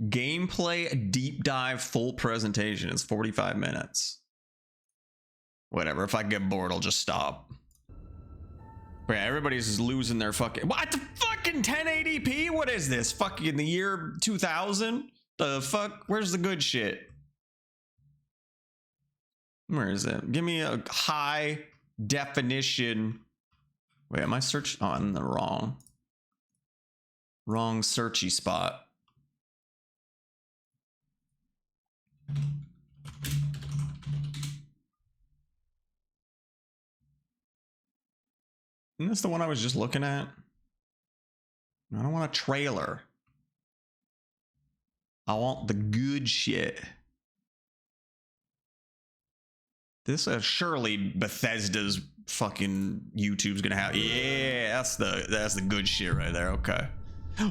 Gameplay Deep Dive full presentation is 45 minutes. Whatever. If I get bored, I'll just stop. But yeah, everybody's just losing their fucking... What the fucking 1080p? What is this? Fucking the year 2000? The fuck? Where's the good shit? Where is it? Give me a high definition. Wait, am I searching? Oh, I'm in the wrong searchy spot. Isn't this the one I was just looking at? I don't want a trailer. I want the good shit. This surely Bethesda's fucking YouTube's gonna have. Yeah, that's the good shit right there. Okay.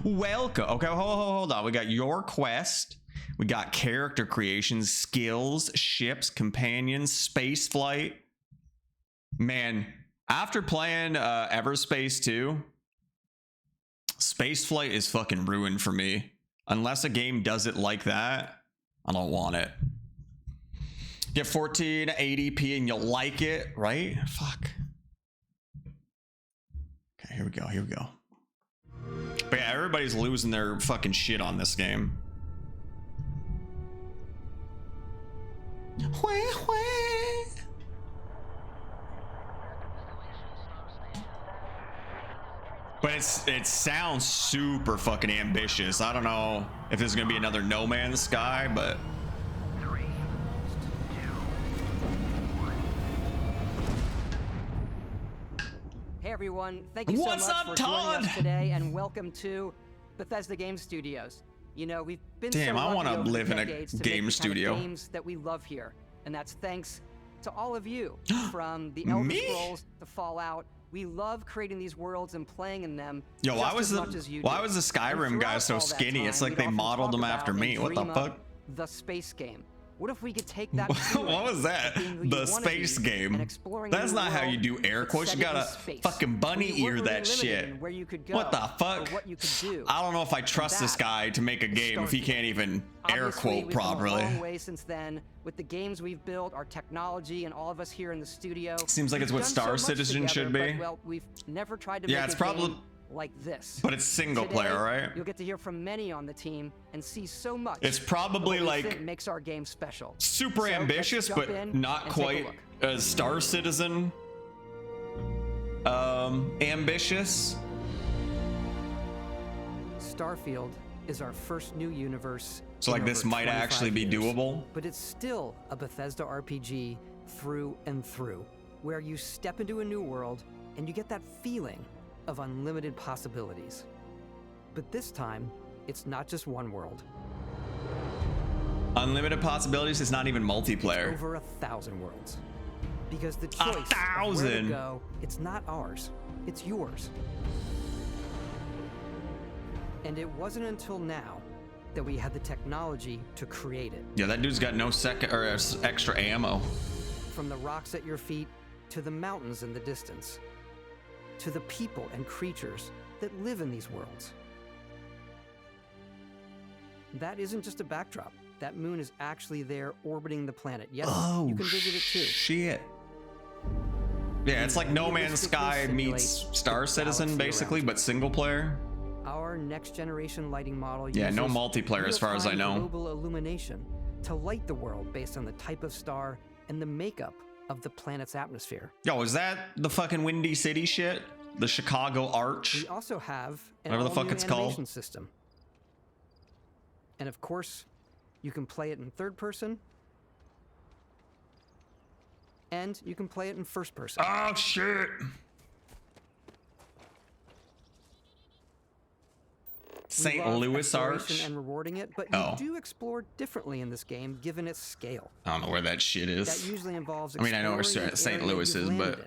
Welcome. Okay, hold on. We got your quest. We got character creations, skills, ships, companions, space flight. Man, after playing Everspace 2, space flight is fucking ruined for me. Unless a game does it like that, I don't want it. Get 1480p and you'll like it, right? Fuck. Okay, here we go. Here we go. But yeah, everybody's losing their fucking shit on this game. But it sounds super fucking ambitious. I don't know if this is gonna be another No Man's Sky, but Hey everyone, thank you so much for joining us today, and welcome to Bethesda Game Studios. You know, we've been damn, so I want to lucky over live in a decades to game make the studio. kind of games that we love here, and that's thanks to all of you. From the Elder Scrolls to Fallout, we love creating these worlds and playing in them. Yo, why was the Skyrim guy so skinny? It's like they modeled him after me. What the fuck? The space game. What if we could take that? What was that? The space game. That's not how you do air quotes. You gotta fucking bunny ear that shit. What the fuck? I don't know if I trust this guy to make a game if he can't even air quote properly. We've come a long way since then with the games we've built, our technology, and all of us here in the studio. Seems like it's what Star Citizen should be. Well, we've never tried to make it's probably like this. But it's single player, right? You'll get to hear from many on the team and see so much. It's probably like makes our game special. Super ambitious, but not quite as Star Citizen ambitious. Starfield is our first new universe. So like this might actually be doable. But it's still a Bethesda RPG through and through, where you step into a new world and you get that feeling of unlimited possibilities. But this time, it's not just one world. Unlimited possibilities is not even multiplayer. It's over 1,000 worlds. Because the choice of where to go, it's not ours, it's yours. And it wasn't until now that we had the technology to create it. Yeah, that dude's got no second or extra ammo. From the rocks at your feet to the mountains in the distance, to the people and creatures that live in these worlds. That isn't just a backdrop. That moon is actually there orbiting the planet. Yes, you can visit it too. Shit. Yeah, it's like No Man's Sky meets Star Citizen, basically, but single player. Our next generation lighting model uses no multiplayer as far as I know. Global illumination to light the world based on the type of star and the makeup of the planet's atmosphere. Yo, is that the fucking Windy City shit? The Chicago Arch? We also have an whatever the fuck it's called animation system. And of course, you can play it in third person, and you can play it in first person. Oh shit. St. Louis Arch and rewarding it, but you do explore differently in this game given its scale. I don't know where that shit is. That usually involves I mean, I know where St. Louis is, but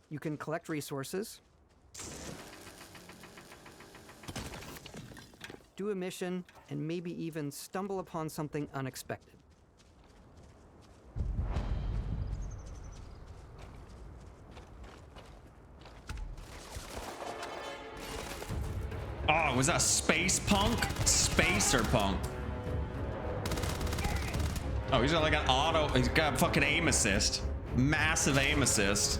you can collect resources, do a mission, and maybe even stumble upon something unexpected. Oh, Was that space punk? Spacer punk. Oh, he's got like an auto. He's got fucking aim assist. Massive aim assist.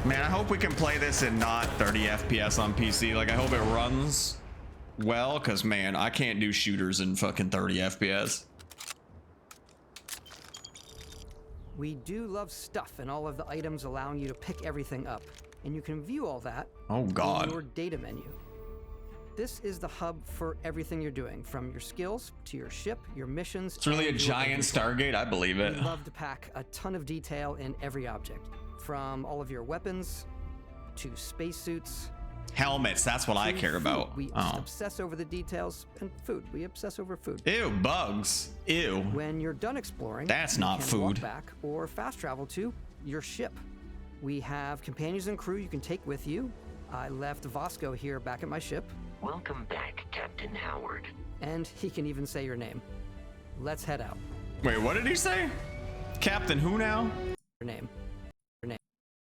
Man, I hope we can play this in not 30 FPS on PC. Like, I hope it runs well, because, man, I can't do shooters in fucking 30 FPS. We do love stuff and all of the items allowing you to pick everything up. And you can view all that in your data menu. This is the hub for everything you're doing, from your skills to your ship, your missions. It's really a giant Stargate, I believe it. We love to pack a ton of detail in every object, from all of your weapons to spacesuits. Helmets, that's what I care about. We obsess over the details, and food. We obsess over food. Ew, bugs. Ew. When you're done exploring, that's not food. Walk back or fast travel to your ship. We have companions and crew you can take with you. I left Vasco here back at my ship. Welcome back, Captain Howard. And he can even say your name. Let's head out. Wait, what did he say? Captain who now? Your name.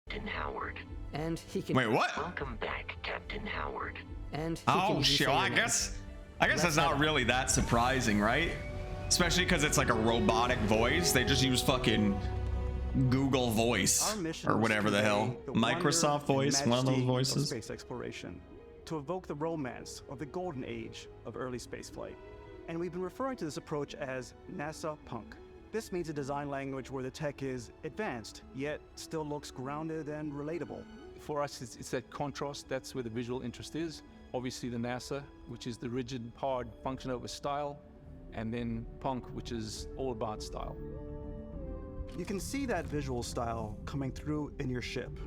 Captain Howard. And he can. Wait, what? Welcome back, Captain Howard. And he oh shit! Well, I guess that's not really that surprising, right? Especially because it's like a robotic voice. They just use fucking Google Voice or whatever the hell, Microsoft Voice, one of those voices. Of space exploration, to evoke the romance of the golden age of early spaceflight. And we've been referring to this approach as NASA Punk. This means a design language where the tech is advanced, yet still looks grounded and relatable. For us, it's that contrast. That's where the visual interest is. Obviously the NASA, which is the rigid, hard function over style, and then Punk, which is all about style. You can see that visual style coming through in your ship.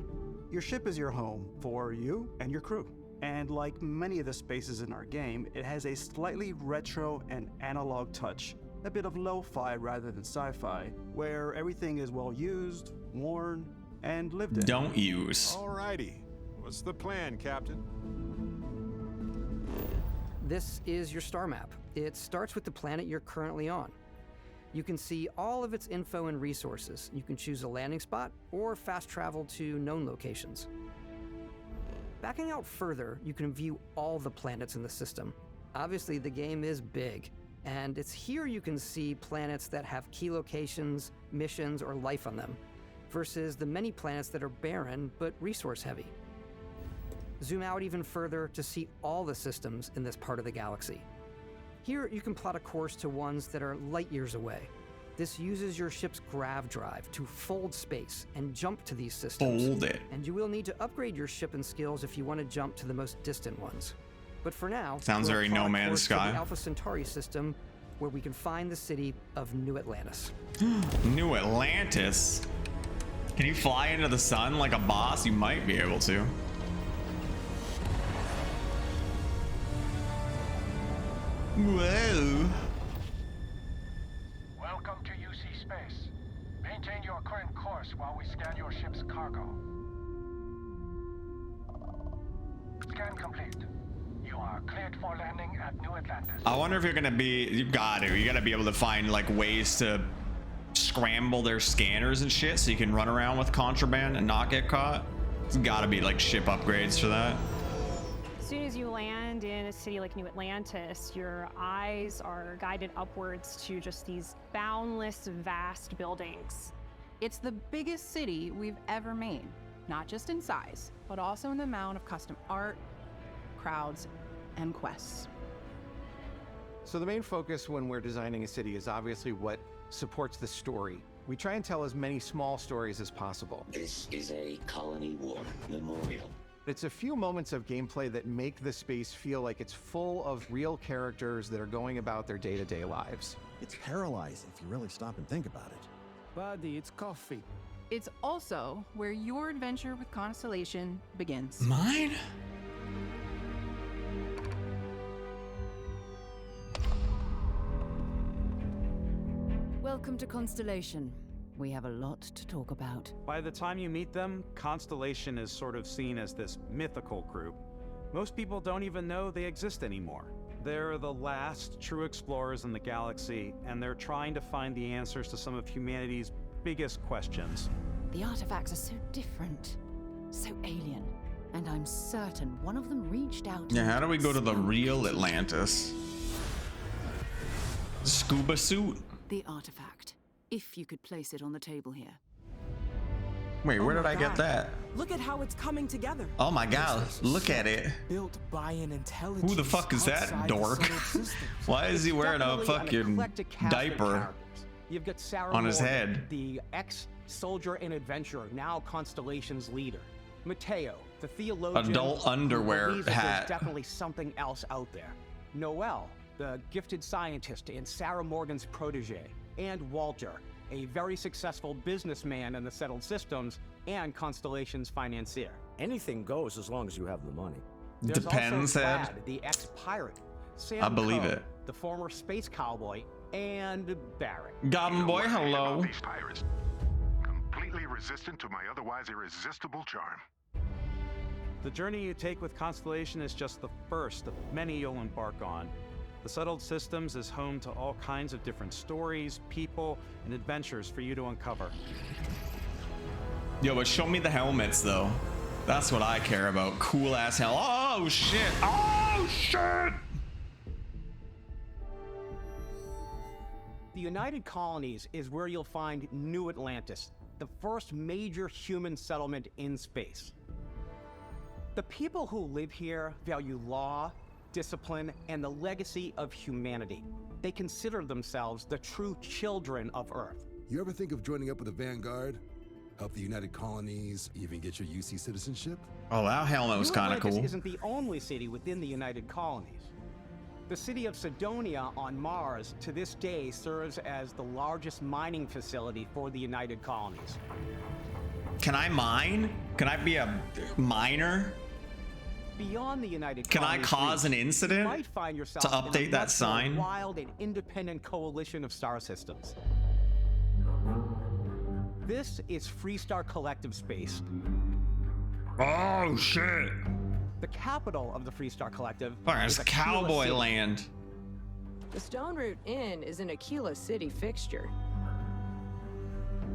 Your ship is your home for you and your crew. And like many of the spaces in our game, it has a slightly retro and analog touch, a bit of lo-fi rather than sci-fi, where everything is well used, worn, and lived in. Don't use. Alrighty. What's the plan, Captain? This is your star map. It starts with the planet you're currently on. You can see all of its info and resources. You can choose a landing spot or fast travel to known locations. Backing out further, you can view all the planets in the system. Obviously, the game is big, and it's here you can see planets that have key locations, missions, or life on them, versus the many planets that are barren but resource heavy. Zoom out even further to see all the systems in this part of the galaxy. Here, you can plot a course to ones that are light years away. This uses your ship's grav drive to fold space and jump to these systems. Fold it. And you will need to upgrade your ship and skills if you want to jump to the most distant ones. But for now, sounds very No Man's Sky. The Alpha Centauri system, where we can find the city of New Atlantis. New Atlantis? Can you fly into the sun like a boss? You might be able to. Whoa. Welcome to UC Space. Maintain your current course while we scan your ship's cargo. Scan complete. You are cleared for landing at New Atlantis. I wonder if you're gonna be, you gotta be able to find like ways to scramble their scanners and shit so you can run around with contraband and not get caught. There's gotta be like ship upgrades for that. As soon as you land in a city like New Atlantis, your eyes are guided upwards to just these boundless, vast buildings. It's the biggest city we've ever made, not just in size, but also in the amount of custom art, crowds, and quests. So the main focus when we're designing a city is obviously what supports the story. We try and tell as many small stories as possible. This is a Colony War memorial. It's a few moments of gameplay that make the space feel like it's full of real characters that are going about their day-to-day lives. It's paralyzing if you really stop and think about it. Buddy, it's coffee. It's also where your adventure with Constellation begins. Mine? Welcome to Constellation. We have a lot to talk about. By the time you meet them, Constellation is sort of seen as this mythical group. Most people don't even know they exist anymore. They're the last true explorers in the galaxy, and they're trying to find the answers to some of humanity's biggest questions. The artifacts are so different, so alien, and I'm certain one of them reached out. Yeah, how do we go to the real Atlantis? Scuba suit? The artifact, if you could place it on the table here. Wait, where did I get that? Look at how it's coming together. Oh my god, look at it. Built by an intelligence. Who the fuck is that dork? Why is he wearing a fucking diaper You've got Sarah on his Morgan, head? the ex-soldier and adventurer, now Constellation's leader. Mateo, the theologian. Adult who underwear believes that hat. There's definitely something else out there. Noel, the gifted scientist and Sarah Morgan's protege. And Walter, a very successful businessman in the settled systems and Constellation's financier. Anything goes as long as you have the money. There's Depends, also Ed. Brad, the ex-pirate. Sam I believe Coe, it. the former space cowboy, and Barrett. Goblin boy, hello. These pirates, completely resistant to my otherwise irresistible charm. The journey you take with Constellation is just the first of many you'll embark on. The Settled Systems is home to all kinds of different stories, people, and adventures for you to uncover. Yo, but show me the helmets though. That's what I care about. Cool ass hell. Oh shit. Oh shit. The United Colonies is where you'll find New Atlantis, the first major human settlement in space. The people who live here value law, discipline, and the legacy of humanity. They consider themselves the true children of Earth. You ever think of joining up with the Vanguard? Help the United Colonies, even get your UC citizenship? Oh, that helmet was kind of Atlantis cool. isn't the only city within the United Colonies. The city of Sidonia on Mars to this day serves as the largest mining facility for the United Colonies. Can I mine? Can I be a miner? Beyond the United Can I Colonies cause an reach, incident you might find yourself to in a update that much more sign? Wild and independent coalition of star systems. This is Freestar Collective Space. Oh shit. The capital of the Freestar Collective It's is Aquila cowboy City. land. The Stone Root Inn is an Aquila City fixture.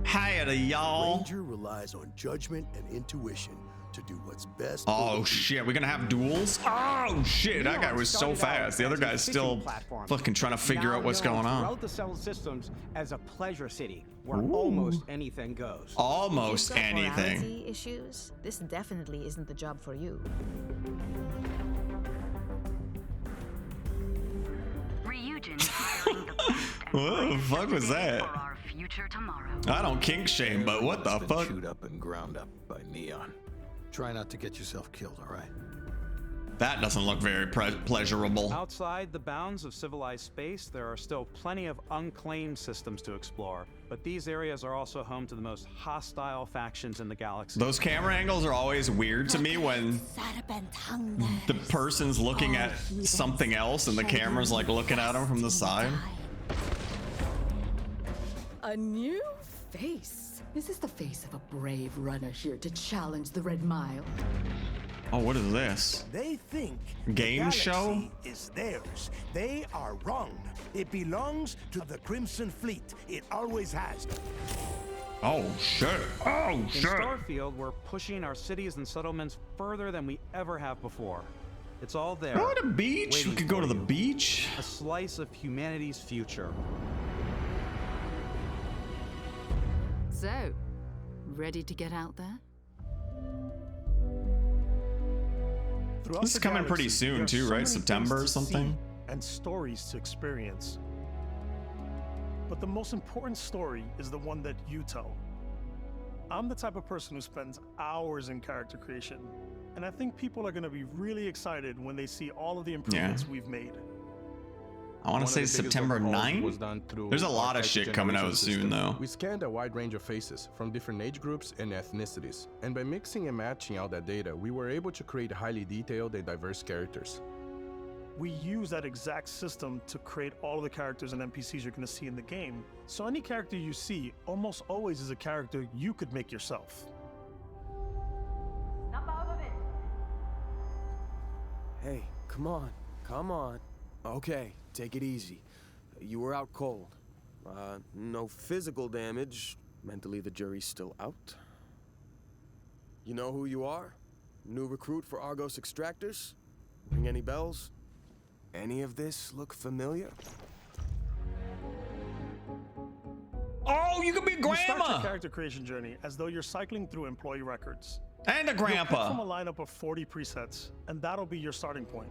Hiya, y'all. Ranger relies on judgment and intuition to do what's best. Oh shit, we're gonna have duels? Oh shit, that guy was so fast. The other guy's still fucking trying to figure out what's going on. Throughout the settled systems as a pleasure city where almost anything goes. Almost If you've got anything. morality issues, this definitely isn't the job for you. What the fuck was that? I don't kink shame, but what the fuck? Chewed up and ground up by Neon. Try not to get yourself killed, all right? That doesn't look very pleasurable. Outside the bounds of civilized space, there are still plenty of unclaimed systems to explore, but these areas are also home to the most hostile factions in the galaxy. Those camera angles are always weird to me when the person's looking at something else and the camera's like looking at them from the side. A new face. Is this the face of a brave runner here to challenge the Red Mile? Oh, what is this? They think Game the show? galaxy is theirs. They are wrong. It belongs to the Crimson Fleet. It always has. Oh shit. Oh In shit. Starfield, we're pushing our cities and settlements further than we ever have before. It's all there. Oh, the beach? waiting We could go for to the you. beach? A slice of humanity's future. So, ready to get out there? Throughout This is the coming pretty galaxy, soon there are too, so right? many September or things to something? see and stories to experience. But the most important story is the one that you tell. I'm the type of person who spends hours in character creation, and I think people are going to be really excited when they see all of the improvements we've made. I want to say September 9th. There's a lot of shit coming out soon though. We scanned a wide range of faces from different age groups and ethnicities, and by mixing and matching all that data, we were able to create highly detailed and diverse characters. We use that exact system to create all of the characters and NPCs you're going to see in the game. So any character you see almost always is a character you could make yourself. Hey, come on, come on. Okay, take it easy. You were out cold. No physical damage. Mentally, the jury's still out. You know who you are? New recruit for Argos Extractors? Ring any bells? Any of this look familiar? Oh, you can be You start grandma your character creation journey as though you're cycling through employee records. and a You'll pick grandpa. from a lineup of 40 presets, and that'll be your starting point.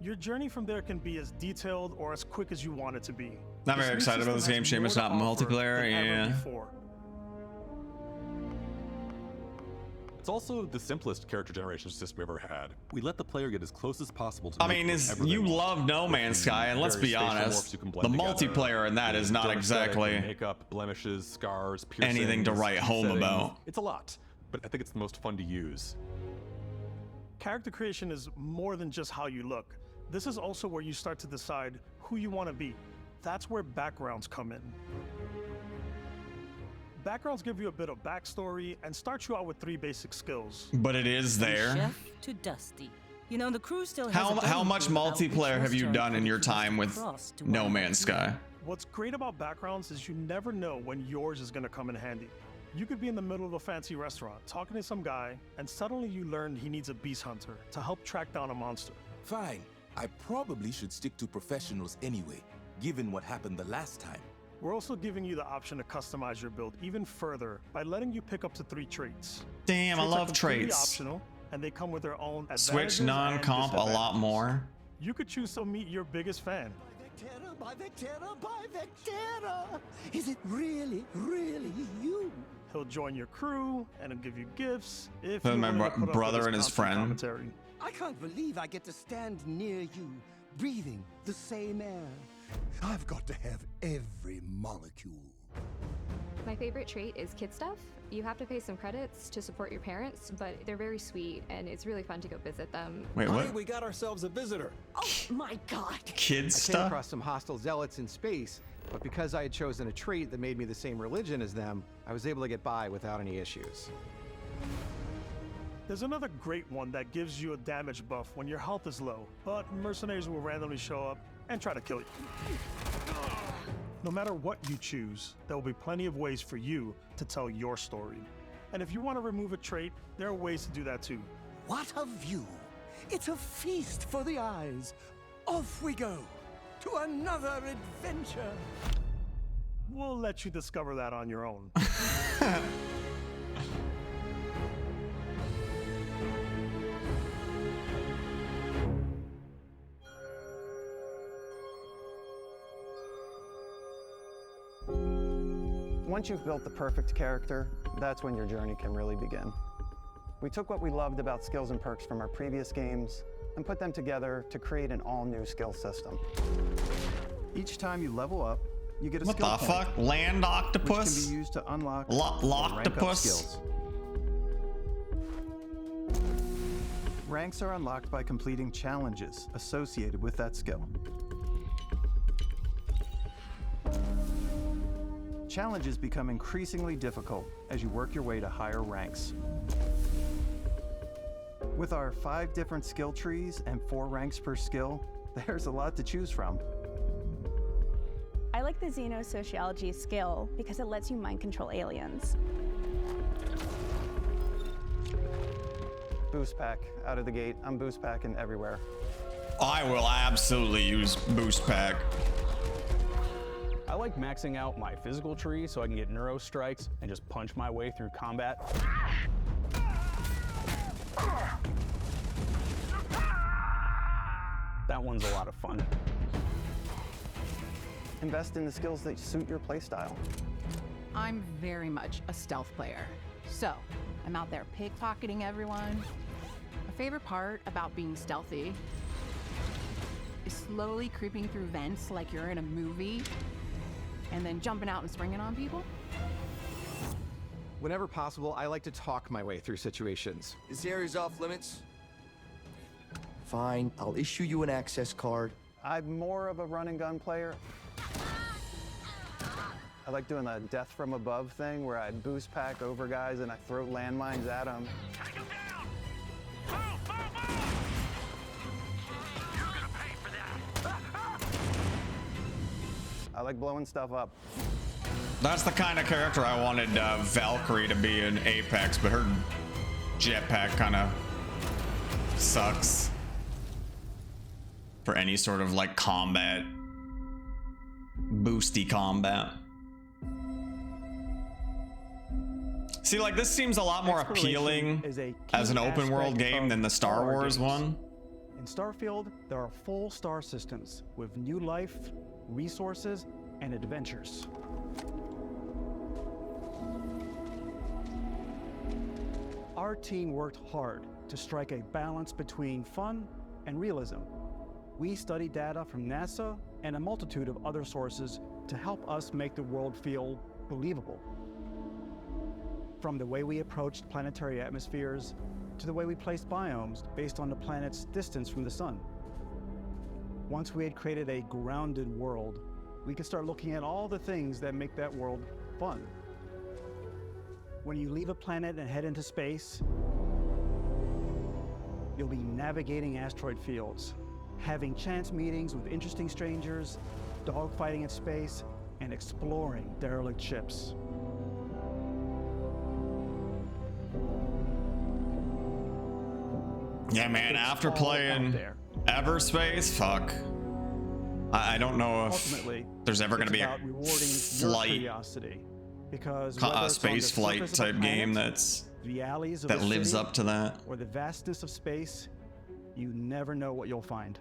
Your journey from there can be as detailed or as quick as you want it to be. Not very new excited about system this has game. Shame more it's to not offer multiplayer. than ever Yeah. before. It's also the simplest character generation system we've ever had. We let the player get as close as possible to I mean, you love No Man's Sky, and let's be honest, the multiplayer in that is not exactly makeup, blemishes, scars, anything to write home about. It's a lot, but I think it's the most fun to use. Character creation is more than just how you look. This is also where you start to decide who you want to be. That's where backgrounds come in. Backgrounds give you a bit of backstory and start you out with 3 basic skills. But it is there. Chef to Dusty. You know, the crew still has How much multiplayer have you done in your time with No Man's Sky? What's great about backgrounds is you never know when yours is going to come in handy. You could be in the middle of a fancy restaurant talking to some guy, and suddenly you learn he needs a beast hunter to help track down a monster. Fine. I probably should stick to professionals anyway, given what happened the last time. We're also giving you the option to customize your build even further by letting you pick up to 3 traits. Damn, I Traits are love completely traits. optional, and they come with their own Switch advantages and non-comp a lot disadvantages. more. You could choose to meet your biggest fan. By Vectera, by Vectera! Is it really, really you? He'll join your crew and he'll give you gifts if That's you're my willing to put up brother with and his constant friend. commentary. I can't believe I get to stand near you, breathing the same air. I've got to have every molecule. My favorite trait is kid stuff. You have to pay some credits to support your parents, but they're very sweet and it's really fun to go visit them. Wait, Honey, what? we got ourselves a visitor. Oh my god! Kids I came stuff? across some hostile zealots in space, but because I had chosen a trait that made me the same religion as them, I was able to get by without any issues. There's another great one that gives you a damage buff when your health is low, but mercenaries will randomly show up and try to kill you. No matter what you choose, there will be plenty of ways for you to tell your story. And if you want to remove a trait, there are ways to do that too. What a view! It's a feast for the eyes. Off we go to another adventure. We'll let you discover that on your own. Once you've built the perfect character, that's when your journey can really begin. We took what we loved about skills and perks from our previous games and put them together to create an all-new skill system. Each time you level up, you get a What skill the point, fuck? Land octopus? which can be used to unlock or rank up Loctopus? skills. Ranks are unlocked by completing challenges associated with that skill. Challenges become increasingly difficult as you work your way to higher ranks. With our 5 different skill trees and 4 ranks per skill, there's a lot to choose from. I like the Xenosociology skill because it lets you mind control aliens. Boost pack out of the gate. I'm boost packing everywhere. I will absolutely use boost pack. I like maxing out my physical tree so I can get neuro strikes and just punch my way through combat. That one's a lot of fun. Invest in the skills that suit your playstyle. I'm very much a stealth player. So, I'm out there pickpocketing everyone. My favorite part about being stealthy is slowly creeping through vents like you're in a movie and then jumping out and springing on people. Whenever possible, I like to talk my way through situations. This area's off limits. Fine, I'll issue you an access card. I'm more of a run and gun player. I like doing the death from above thing where I boost pack over guys and I throw landmines at them. I like blowing stuff up. That's the kind of character I wanted Valkyrie to be in Apex, but her jetpack kind of sucks for any sort of like combat, boosty combat. See, like this seems a lot more appealing as an open world game than the Star Wars one. In Starfield, there are full star systems with new life, resources, and adventures. Our team worked hard to strike a balance between fun and realism. We studied data from NASA and a multitude of other sources to help us make the world feel believable. From the way we approached planetary atmospheres to the way we placed biomes based on the planet's distance from the sun. Once we had created a grounded world, we could start looking at all the things that make that world fun. When you leave a planet and head into space, you'll be navigating asteroid fields, having chance meetings with interesting strangers, dogfighting in space, and exploring derelict ships. Yeah, man, after playing Everspace, fuck. I don't know if there's ever going to be a flight, space flight type game that lives up to that. Or the vastness of space, you never know what you'll find.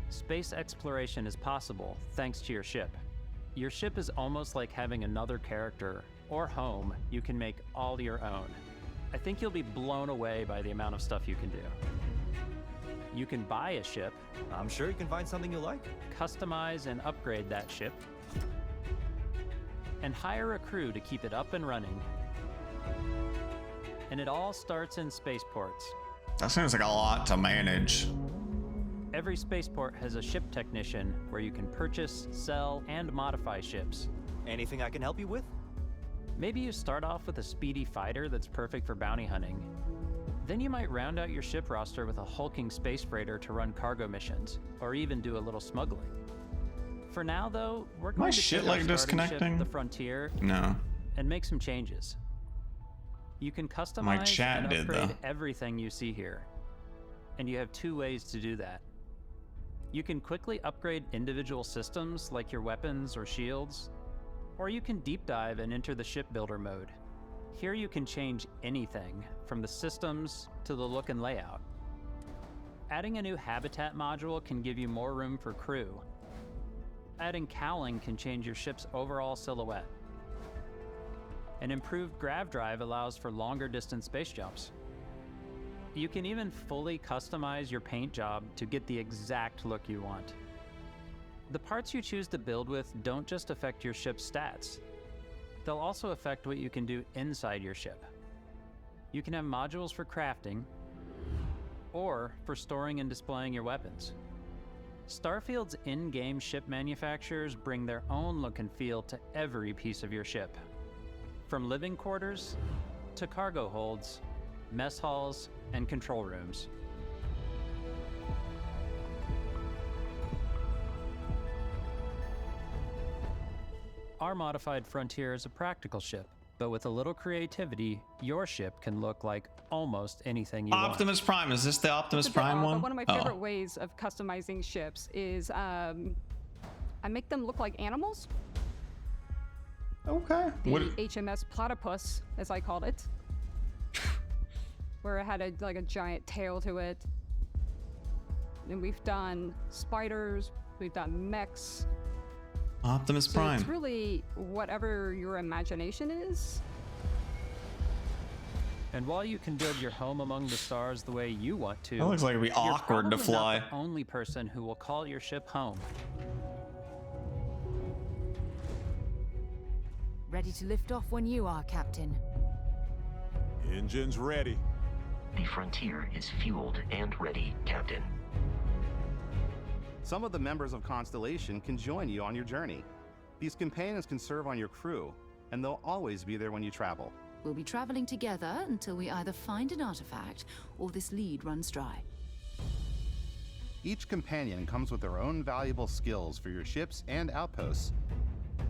Space exploration is possible thanks to your ship. Your ship is almost like having another character or home you can make all your own. I think you'll be blown away by the amount of stuff you can do. You can buy a ship. I'm sure you can find something you like. Customize and upgrade that ship. And hire a crew to keep it up and running. And it all starts in spaceports. That seems like a lot to manage. Every spaceport has a ship technician where you can purchase, sell, and modify ships. Anything I can help you with? Maybe you start off with a speedy fighter that's perfect for bounty hunting. Then you might round out your ship roster with a hulking space freighter to run cargo missions, or even do a little smuggling. For now, though, we're going to take our starting ship, the Frontier, and make some changes. You can customize and upgrade everything you see here, and you have 2 ways to do that. You can quickly upgrade individual systems like your weapons or shields, or you can deep dive and enter the shipbuilder mode. Here you can change anything from the systems to the look and layout. Adding a new habitat module can give you more room for crew. Adding cowling can change your ship's overall silhouette. An improved grav drive allows for longer distance space jumps. You can even fully customize your paint job to get the exact look you want. The parts you choose to build with don't just affect your ship's stats. They'll also affect what you can do inside your ship. You can have modules for crafting or for storing and displaying your weapons. Starfield's in-game ship manufacturers bring their own look and feel to every piece of your ship. From living quarters to cargo holds, mess halls, and control rooms. Our modified Frontier is a practical ship, but with a little creativity, your ship can look like almost anything you want. Optimus Prime, is this the Optimus Prime one? One of my favorite ways of customizing ships is I make them look like animals. Okay. The HMS Platypus, as I called it, where it had like a giant tail to it. And we've done spiders, we've done mechs. Optimus Prime. It's really whatever your imagination is. And while you can build your home among the stars the way you want to, that looks like it'd be awkward to fly. You're not the only person who will call your ship home. Ready to lift off when you are, Captain. Engines ready. The Frontier is fueled and ready, Captain. Some of the members of Constellation can join you on your journey. These companions can serve on your crew, and they'll always be there when you travel. We'll be traveling together until we either find an artifact or this lead runs dry. Each companion comes with their own valuable skills for your ships and outposts,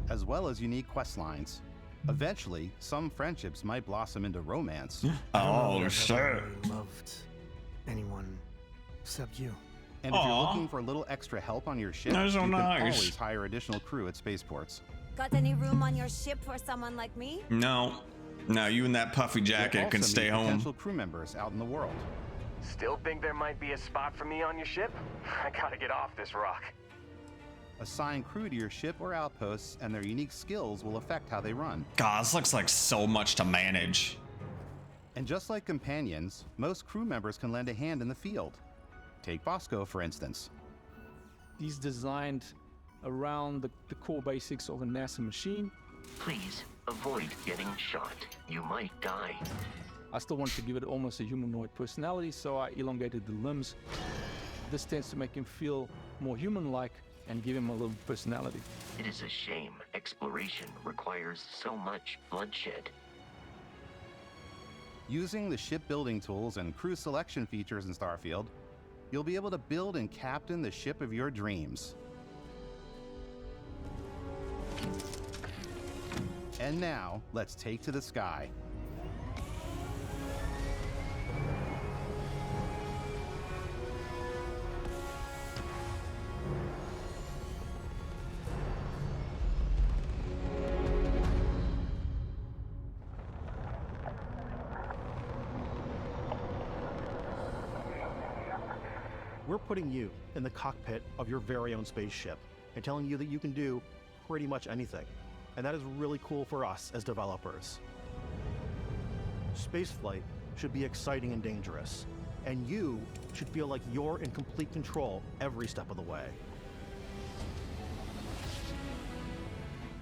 as well as unique quest lines. Eventually, some friendships might blossom into romance. Oh, shit. Loved anyone except you. And if you're looking for a little extra help on your ship, That's so you can nice. always hire additional crew at spaceports. Got any room on your ship for someone like me? No. No, you and that puffy jacket You'll can also stay meet home. Potential crew members out in the world. Still think there might be a spot for me on your ship? I gotta get off this rock. Assign crew to your ship or outposts, and their unique skills will affect how they run. God, this looks like so much to manage. And just like companions, most crew members can lend a hand in the field. Take Bosco, for instance. He's designed around the core basics of a NASA machine. Please avoid getting shot. You might die. I still want to give it almost a humanoid personality, so I elongated the limbs. This tends to make him feel more human-like and give him a little personality. It is a shame exploration requires so much bloodshed. Using the shipbuilding tools and crew selection features in Starfield, you'll be able to build and captain the ship of your dreams. And now, let's take to the sky. We're putting you in the cockpit of your very own spaceship and telling you that you can do pretty much anything. And that is really cool for us as developers. Spaceflight should be exciting and dangerous, and you should feel like you're in complete control every step of the way.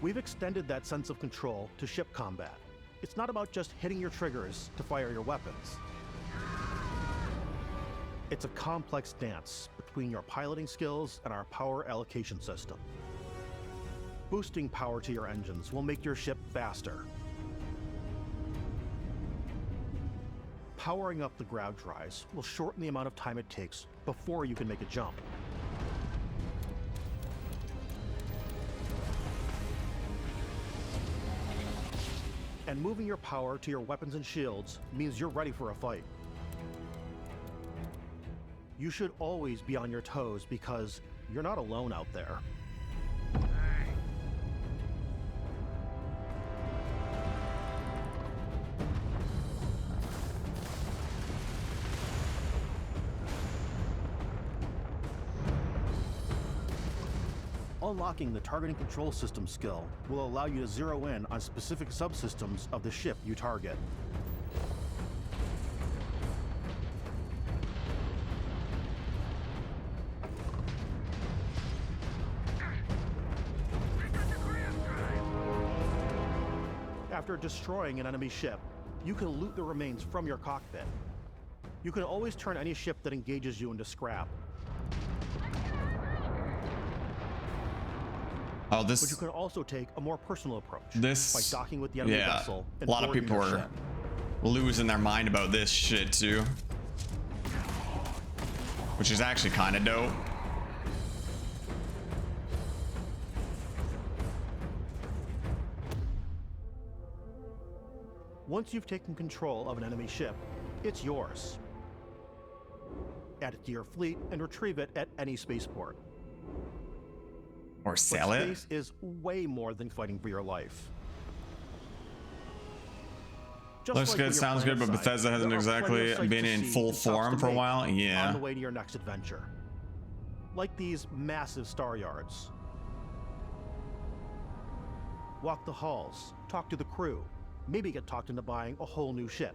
We've extended that sense of control to ship combat. It's not about just hitting your triggers to fire your weapons. It's a complex dance between your piloting skills and our power allocation system. Boosting power to your engines will make your ship faster. Powering up the ground drives will shorten the amount of time it takes before you can make a jump. And moving your power to your weapons and shields means you're ready for a fight. You should always be on your toes because you're not alone out there. Unlocking the targeting control system skill will allow you to zero in on specific subsystems of the ship you target. After destroying an enemy ship, you can loot the remains from your cockpit. You can always turn any ship that engages you into scrap. Oh, this. But you can also take a more personal approach This. by docking with the enemy vessel. A And lot of boarding people your are ship. losing their mind about this shit too, which is actually kind of dope. Once you've taken control of an enemy ship, it's yours. Add it to your fleet and retrieve it at any spaceport. Or sell but it. Space is way more than fighting for your life. Just Looks like good, when you're sounds good, playing but side, Bethesda hasn't there are plenty exactly of sights been to in see full and stops form to for a make while. On Yeah. the way to your next adventure. Like these massive star yards. Walk the halls, talk to the crew, maybe get talked into buying a whole new ship.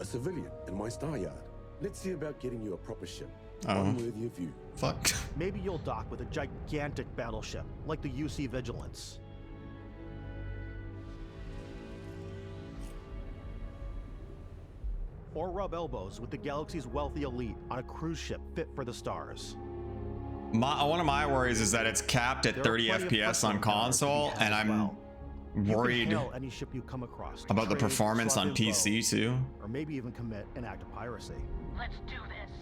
A civilian in my star yard. Let's see about getting you a proper ship. Oh. One worthy of you. Fuck. Maybe you'll dock with a gigantic battleship, like the UC Vigilance. Or rub elbows with the galaxy's wealthy elite on a cruise ship fit for the stars. One of my worries is that it's capped at 30 FPS on console, and I'm worried any ship you come across about the performance on PC too. Or maybe even commit an act of piracy. Let's do this.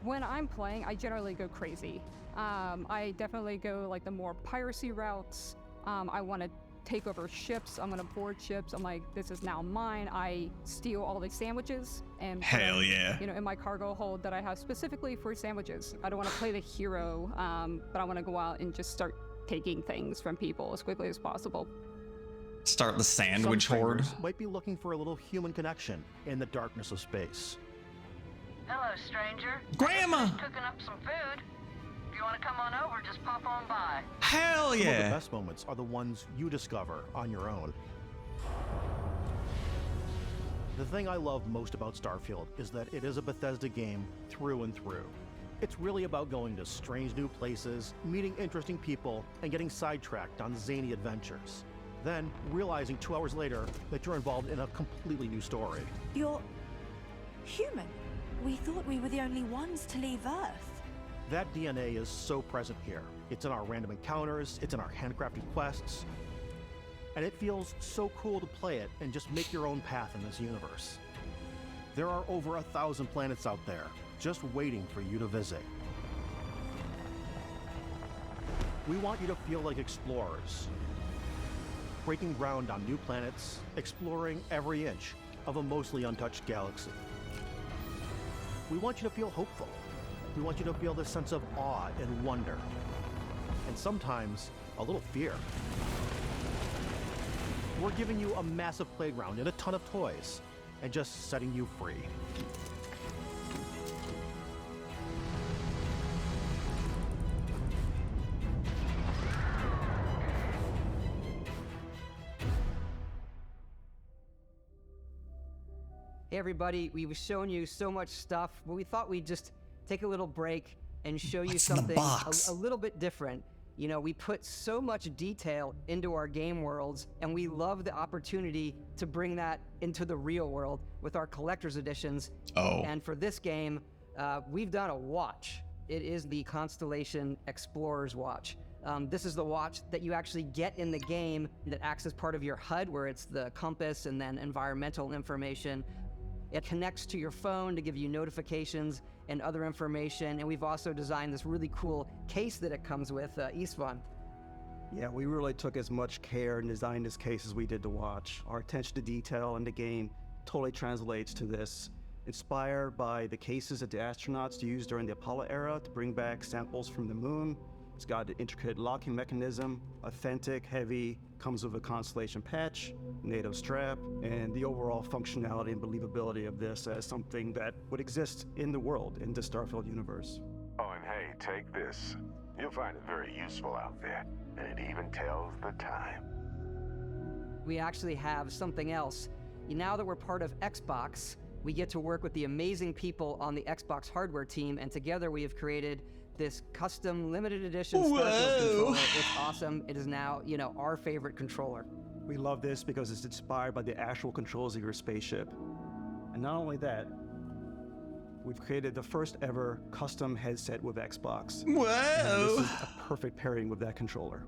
When I'm playing, I generally go crazy. I definitely go like the more piracy routes. I want to take over ships. I'm gonna board ships. I'm like, this is now mine. I steal all the sandwiches and put hell them, yeah, in my cargo hold that I have specifically for sandwiches. I don't want to play the hero, but I want to go out and just start taking things from people as quickly as possible. Start the sandwich Some horde. players might be looking for a little human connection in the darkness of space. Hello, stranger. Grandma! Just cooking up some food. If you want to come on over, just pop on by. Hell Some yeah! of the best moments are the ones you discover on your own. The thing I love most about Starfield is that it is a Bethesda game through and through. It's really about going to strange new places, meeting interesting people, and getting sidetracked on zany adventures. Then, realizing 2 hours later that you're involved in a completely new story. You're human. We thought we were the only ones to leave Earth. That DNA is so present here. It's in our random encounters, it's in our handcrafted quests, and it feels so cool to play it and just make your own path in this universe. There are over 1,000 planets out there, just waiting for you to visit. We want you to feel like explorers, breaking ground on new planets, exploring every inch of a mostly untouched galaxy. We want you to feel hopeful. We want you to feel this sense of awe and wonder, and sometimes a little fear. We're giving you a massive playground and a ton of toys, and just setting you free. Hey everybody, we've shown you so much stuff, but we thought we'd just take a little break and show you something a little bit different. You know, we put so much detail into our game worlds, and we love the opportunity to bring that into the real world with our collector's editions. Oh. And for this game, we've done a watch. It is the Constellation Explorer's Watch. This is the watch that you actually get in the game that acts as part of your HUD, where it's the compass and then environmental information. It connects to your phone to give you notifications and other information, and we've also designed this really cool case that it comes with, Istvan. Yeah, we really took as much care and designed this case as we did the watch. Our attention to detail in the game totally translates to this. Inspired by the cases that the astronauts used during the Apollo era to bring back samples from the moon. It's got an intricate locking mechanism, authentic, heavy, comes with a Constellation patch, native strap, and the overall functionality and believability of this as something that would exist in the world, in the Starfield universe. Oh, and hey, take this. You'll find it very useful out there, and it even tells the time. We actually have something else. Now that we're part of Xbox, we get to work with the amazing people on the Xbox hardware team, and together we have created this custom limited edition Starfield controller. It's awesome. It is now, our favorite controller. We love this because it's inspired by the actual controls of your spaceship. And not only that, we've created the first ever custom headset with Xbox. Whoa! And this is a perfect pairing with that controller.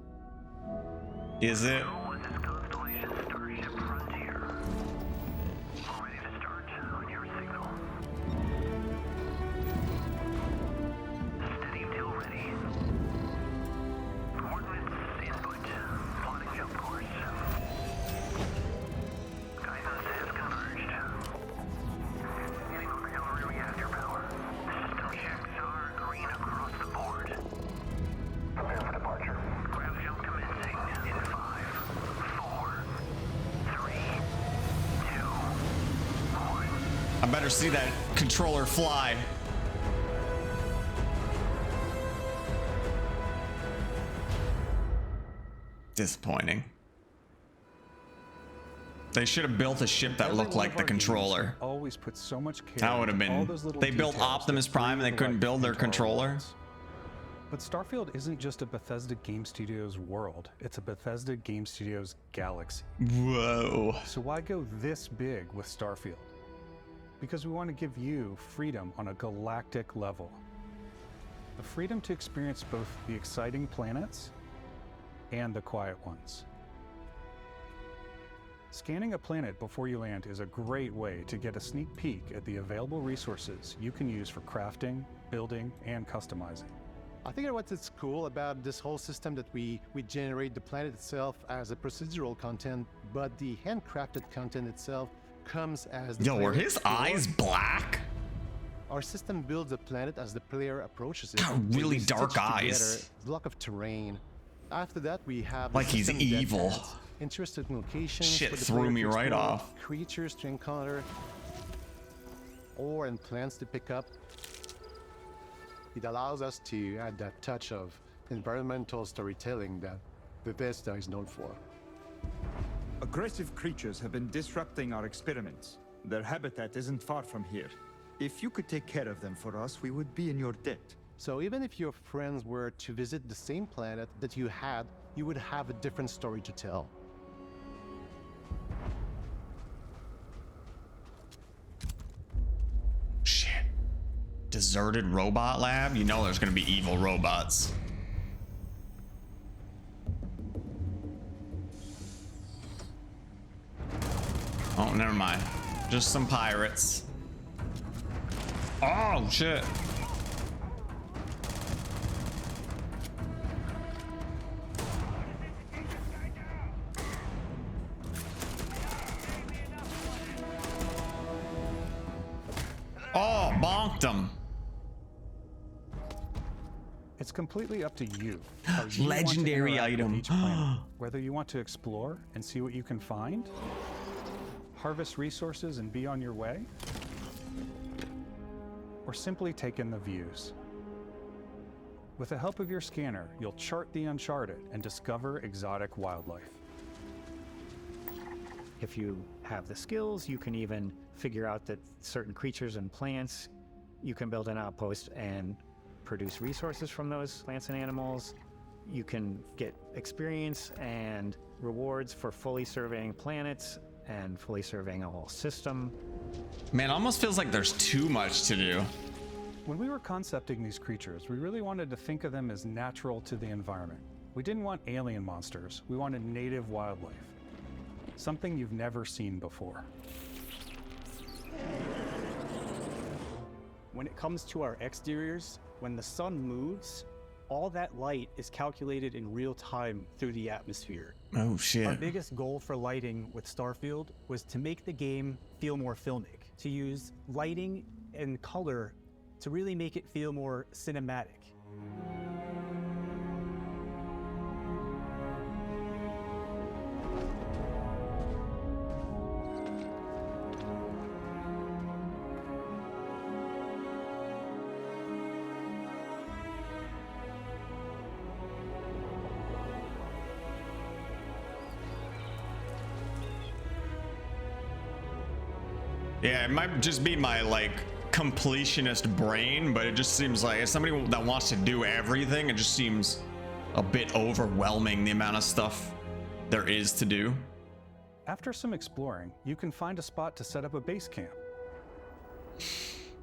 Is it? I better see that controller fly. Disappointing. They should have built a ship that looked like the controller. Always put so much care. That would have been. They built Optimus Prime and they couldn't build their controller. But Starfield isn't just a Bethesda Game Studios world, it's a Bethesda Game Studios galaxy. Whoa. So why go this big with the freedom to experience both the exciting planets and the quiet ones. Scanning a planet before you land is a great way to get a sneak peek at the available resources you can use for crafting, building, and customizing. I think what's cool about this whole system that we generate the planet itself as a procedural content, but the handcrafted content itself comes as the Yo, were player his explores. eyes black? Our system builds a planet as the player approaches it. Got really We dark stitch eyes. together a block of terrain. After that, we have Like a he's system that evil. adds interesting locations Shit for the threw player me to right explore, off. creatures to encounter, ore and plants to pick up. It allows us to add that touch of environmental storytelling that Bethesda is known for. Aggressive creatures have been disrupting our experiments. Their habitat isn't far from here. If you could take care of them for us, we would be in your debt. So even if your friends were to visit the same planet that you had, you would have a different story to tell. Shit. Deserted robot lab? You know there's gonna be evil robots. Oh, never mind. Just some pirates. Oh, shit. Oh, bonked him. It's completely up to you. How you want to Legendary interact with item. each planet. Whether you want to explore and see what you can find, harvest resources and be on your way, or simply take in the views. With the help of your scanner, you'll chart the uncharted and discover exotic wildlife. If you have the skills, you can even figure out that certain creatures and plants, you can build an outpost and produce resources from those plants and animals. You can get experience and rewards for fully surveying planets and fully surveying a whole system. Man, it almost feels like there's too much to do. When we were concepting these creatures, we really wanted to think of them as natural to the environment. We didn't want alien monsters, we wanted native wildlife. Something you've never seen before. When it comes to our exteriors, when the sun moves, all that light is calculated in real time through the atmosphere. Oh, shit. Our biggest goal for lighting with Starfield was to make the game feel more filmic, to use lighting and color to really make it feel more cinematic. Yeah, it might just be my like completionist brain, but it just seems like as somebody that wants to do everything, it just seems a bit overwhelming the amount of stuff there is to do. After some exploring, you can find a spot to set up a base camp.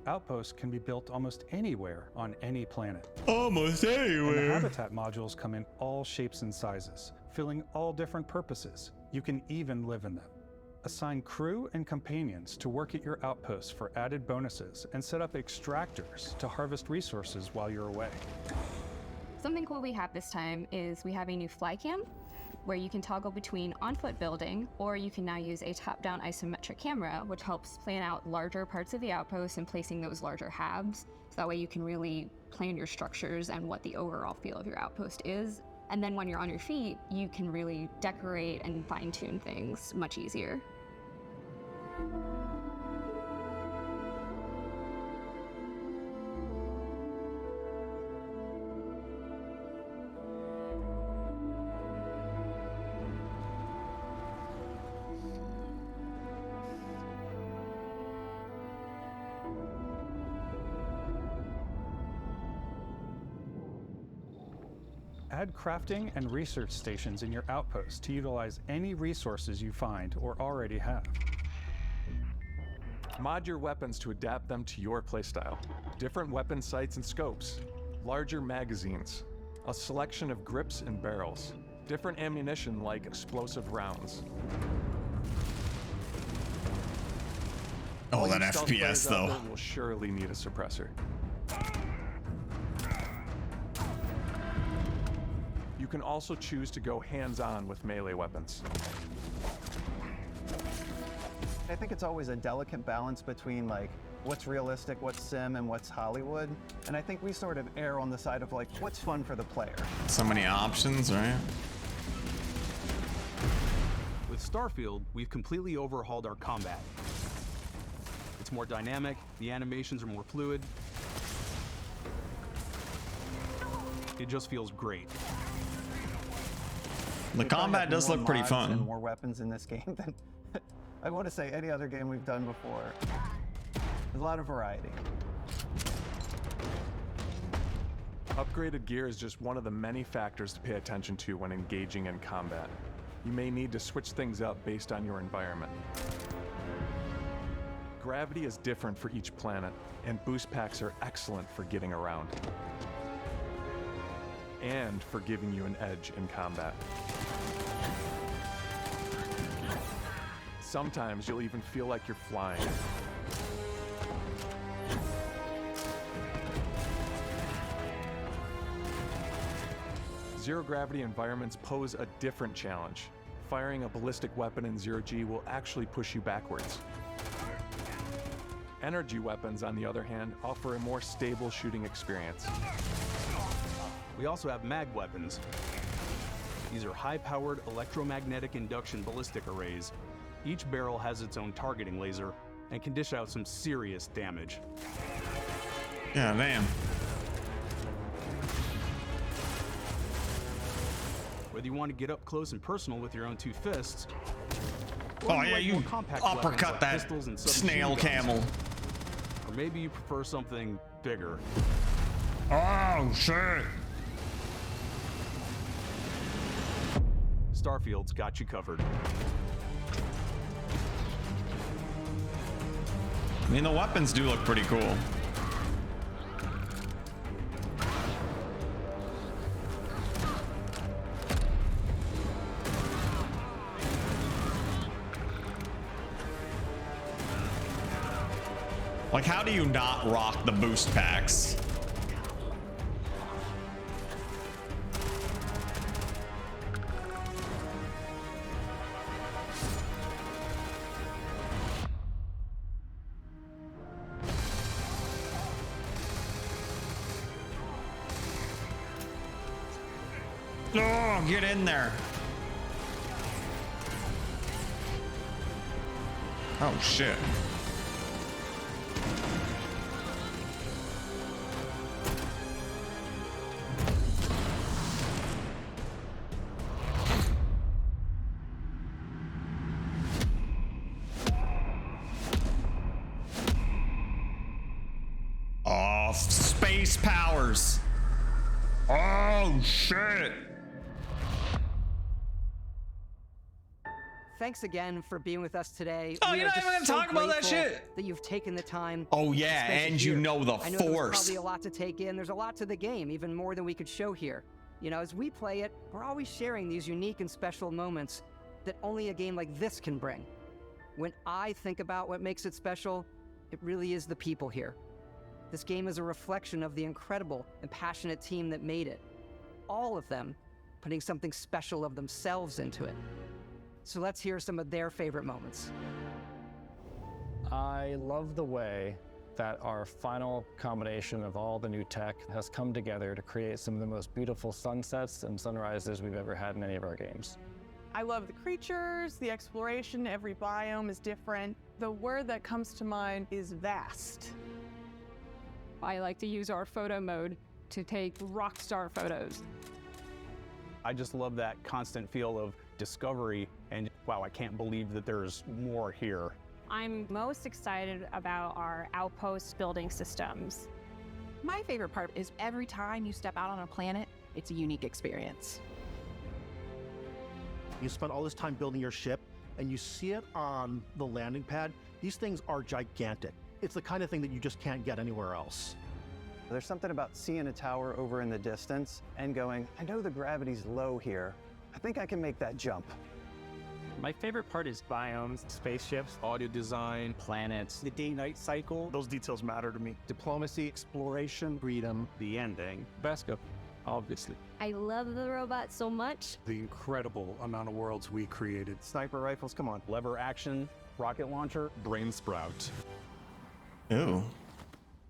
Outposts can be built almost anywhere on any planet. Almost And the anywhere. habitat modules come in all shapes and sizes, filling all different purposes. You can even live in them. Assign crew and companions to work at your outposts for added bonuses and set up extractors to harvest resources while you're away. Something cool we have this time is we have a new fly cam where you can toggle between on-foot building, or you can now use a top-down isometric camera, which helps plan out larger parts of the outpost and placing those larger halves. So that way you can really plan your structures and what the overall feel of your outpost is. And then when you're on your feet, you can really decorate and fine-tune things much easier. Add crafting and research stations in your outposts to utilize any resources you find or already have. Mod your weapons to adapt them to your playstyle. Different weapon sights and scopes. larger magazines, a selection of grips and barrels, different ammunition like explosive rounds. Oh, All that you stealth FPS players out though. there will surely need a suppressor. You can also choose to go hands-on with melee weapons. I think it's always a delicate balance between like what's realistic, what's sim, and what's Hollywood. And I think we sort of err on the side of like what's fun for the player. So many options, right? With Starfield, we've completely overhauled our combat. It's more dynamic, the animations are more fluid. It just feels great. The We probably combat have does more look pretty mods fun. and more weapons in this game than I want to say any other game we've done before. There's a lot of variety. Upgraded gear is just one of the many factors to pay attention to when engaging in combat. You may need to switch things up based on your environment. Gravity is different for each planet, and boost packs are excellent for getting around. And for giving you an edge in combat. Sometimes you'll even feel like you're flying. Zero gravity environments pose a different challenge. Firing a ballistic weapon in zero G will actually push you backwards. Energy weapons, on the other hand, offer a more stable shooting experience. We also have mag weapons. These are high-powered electromagnetic induction ballistic arrays. Each barrel has its own targeting laser and can dish out some serious damage. Yeah, damn. Whether you want to get up close and personal with your own two fists, or Oh you yeah, like you more compact weapons uppercut like that pistols and submachine snail guns. camel. Or maybe you prefer something bigger. Oh shit. Starfield's got you covered. I mean, the weapons do look pretty cool. Like, how do you not rock the boost packs? Oh, get in there. Oh, shit. Oh, space powers. Oh, shit. Thanks again for being with us today. Oh, We you're are not just even gonna so talk about that grateful shit. That you've taken the time. Oh, to yeah, spend it and you here. know the I know there was Force. probably a lot to take in. There's a lot to the game, even more than we could show here. You know, as we play it, we're always sharing these unique and special moments that only a game like this can bring. When I think about what makes it special, it really is the people here. This game is a reflection of the incredible and passionate team that made it. All of them putting something special of themselves into it. So let's hear some of their favorite moments. I love the way that our final combination of all the new tech has come together to create some of the most beautiful sunsets and sunrises we've ever had in any of our games. I love the creatures, the exploration, every biome is different. The word that comes to mind is vast. I like to use our photo mode to take rock star photos. I just love that constant feel of discovery and wow, I can't believe that there's more here. I'm most excited about our outpost building systems. My favorite part is every time you step out on a planet, it's a unique experience. You spend all this time building your ship and you see it on the landing pad. These things are gigantic. It's the kind of thing that you just can't get anywhere else. There's something about seeing a tower over in the distance and going, I know the gravity's low here. I think I can make that jump. My favorite part is biomes, spaceships, audio design, planets. The day-night cycle, those details matter to me. Diplomacy, exploration, freedom, The ending. Vasco, obviously. I love the robot so much. The incredible amount of worlds we created. Sniper rifles, come on. Lever action, rocket launcher, Brain sprout. Ooh.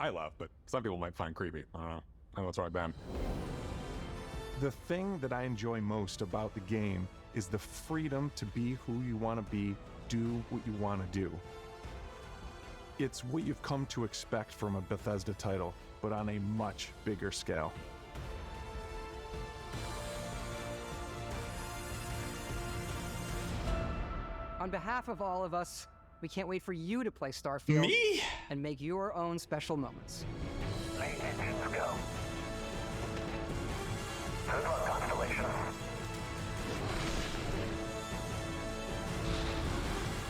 I love, but some people might find creepy. I don't know. I know it's right, Ben. The thing that I enjoy most about the game is the freedom to be who you want to be, do what you want to do. It's what you've come to expect from a Bethesda title, but on a much bigger scale. On behalf of all of us, we can't wait for you to play Starfield. Me? And make your own special moments. Let's go. Good luck, Constellation.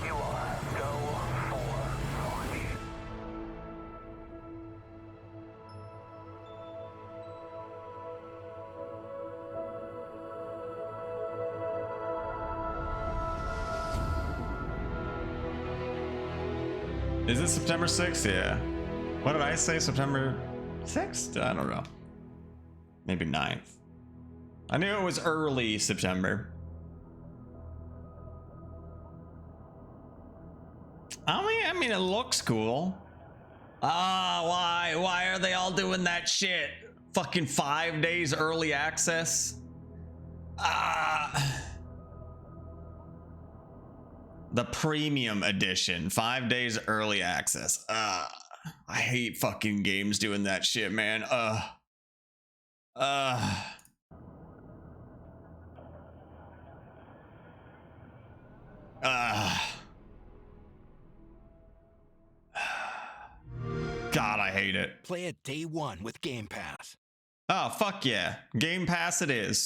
You are go for launch. Is it September 6th? Yeah. What did I say? September 6th? I don't know. Maybe 9th. I knew it was early September. I mean, it looks cool. Why are they all doing that shit? Fucking 5 days early access? The premium edition, 5 days early access. I hate fucking games doing that shit, man. God, I hate it. Play it day one with Game Pass. Oh, fuck yeah. Game Pass it is.